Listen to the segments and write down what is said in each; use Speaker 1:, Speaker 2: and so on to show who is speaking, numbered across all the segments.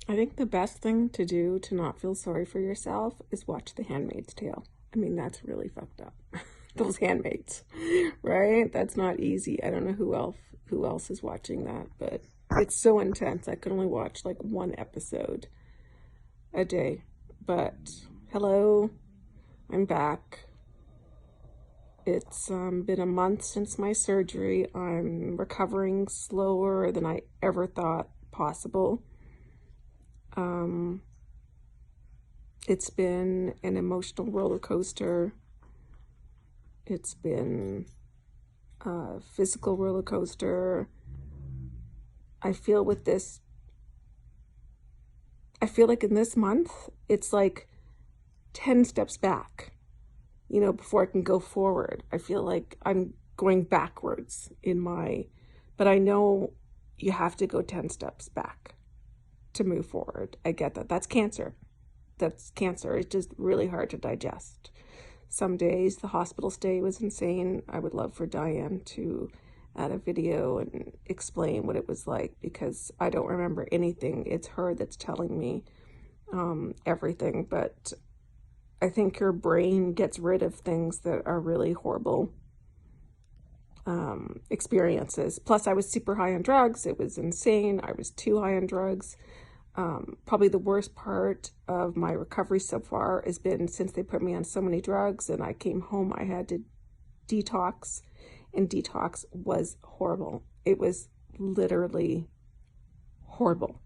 Speaker 1: I think the best thing to do to not feel sorry for yourself is watch The Handmaid's Tale. I mean, that's really fucked up. Those handmaids, right? That's not easy. I don't know who else is watching that, but it's so intense. I could only watch like one episode a day. But hello, I'm back. It's been a month since my surgery. I'm recovering slower than I ever thought possible. Um, it's been an emotional roller coaster. It's been a physical roller coaster. I feel like in this month, it's like 10 steps back, before I can go forward. I feel like I'm going backwards but I know you have to go 10 steps back to move forward. I get that. That's cancer. It's just really hard to digest. Some days the hospital stay was insane. I would love for Diane to add a video and explain what it was like, because I don't remember anything. It's her that's telling me everything, but I think your brain gets rid of things that are really horrible experiences. Plus, I was super high on drugs. It was insane. I was too high on drugs. Probably the worst part of my recovery so far has been since they put me on so many drugs and I came home, I had to detox, and detox was horrible. It was literally horrible.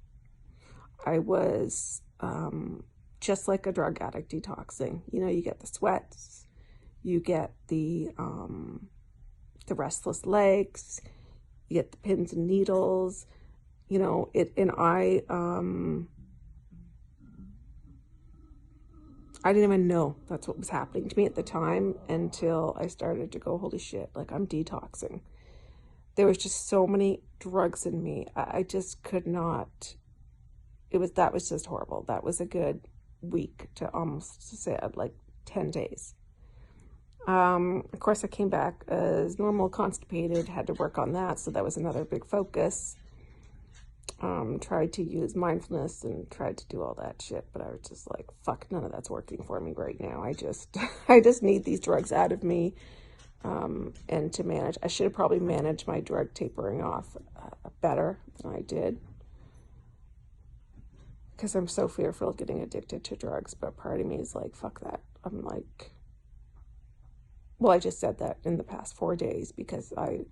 Speaker 1: I was just like a drug addict detoxing. You get the sweats, you get the restless legs, you get the pins and needles, and I didn't even know that's what was happening to me at the time until I started to go, holy shit, like I'm detoxing. There was just so many drugs in me. I just could not. That was just horrible. That was a good week to almost say like 10 days. Of course, I came back as normal, constipated, had to work on that. So that was another big focus. Tried to use mindfulness and tried to do all that shit, but I was just like, fuck, none of that's working for me right now. I just need these drugs out of me. And to manage, I should have probably managed my drug tapering off better than I did, because I'm so fearful of getting addicted to drugs. But part of me is like, fuck that. I'm like, well, I just said that in the past 4 days because I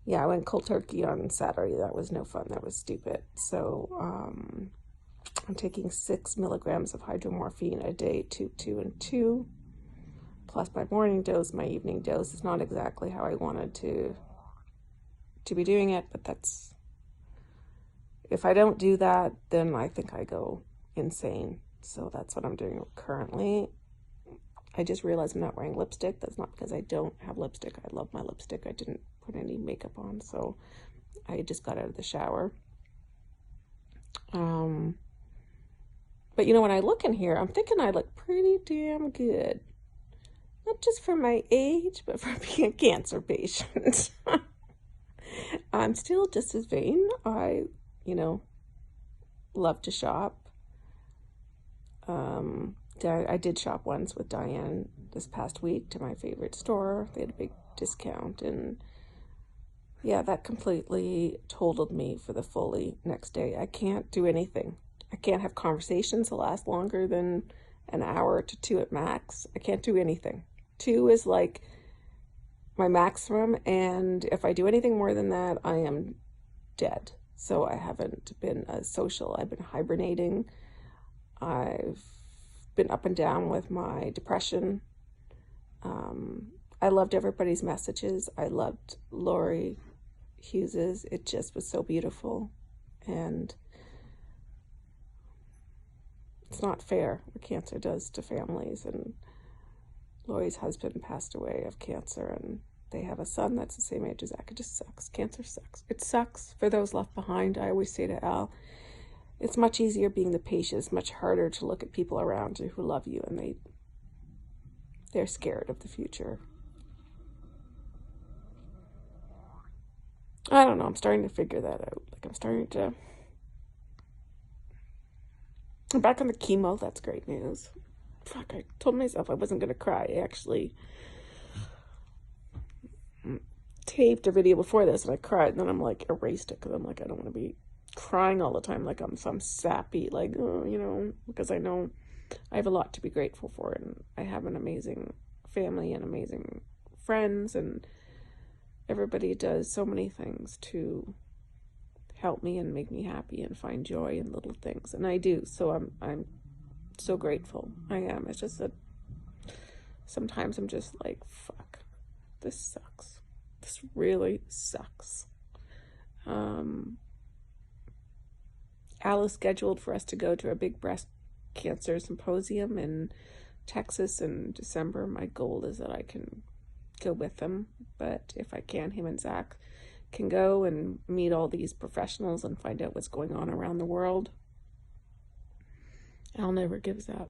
Speaker 1: went cold turkey on Saturday. That was no fun. That was stupid. So I'm taking 6 milligrams of hydromorphine a day, 2, 2, and 2, plus my morning dose, my evening dose. Is not exactly how I wanted to be doing it, but if I don't do that, then I think I go insane. So that's what I'm doing currently. I just realized I'm not wearing lipstick. That's not because I don't have lipstick. I love my lipstick. I didn't put any makeup on, so I just got out of the shower. But when I look in here, I'm thinking I look pretty damn good. Not just for my age, but for being a cancer patient. I'm still just as vain. I, love to shop. I did shop once with Diane this past week to my favorite store. They had a big discount, and that completely totaled me for the fully next day. I can't do anything. I can't have conversations that last longer than an hour to 2 at max. I can't do anything. 2 is like my maximum, and if I do anything more than that, I am dead. So I haven't been social. I've been hibernating. I've been up and down with my depression. I loved everybody's messages. I loved Lori Hughes's. It just was so beautiful. And it's not fair what cancer does to families. And Lori's husband passed away of cancer, and they have a son that's the same age as Zach. It just sucks. Cancer sucks. It sucks for those left behind. I always say to Al, it's much easier being the patient. It's much harder to look at people around you who love you and they're scared of the future. I don't know. I'm starting to figure that out. Like, I'm starting to I'm back on the chemo. That's great news. Fuck, I told myself I wasn't going to cry. I actually taped a video before this and I cried, and then I'm like erased it because I'm like, I don't want to be crying all the time like I'm some sappy, like, because I know I have a lot to be grateful for, and I have an amazing family and amazing friends, and everybody does so many things to help me and make me happy and find joy in little things, and I do. So I'm so grateful. I am. It's just that sometimes I'm just like, fuck, this sucks. This really sucks. Alice scheduled for us to go to a big breast cancer symposium in Texas in December. My goal is that I can go with them, but if I can, him and Zach can go and meet all these professionals and find out what's going on around the world. I'll never give Zach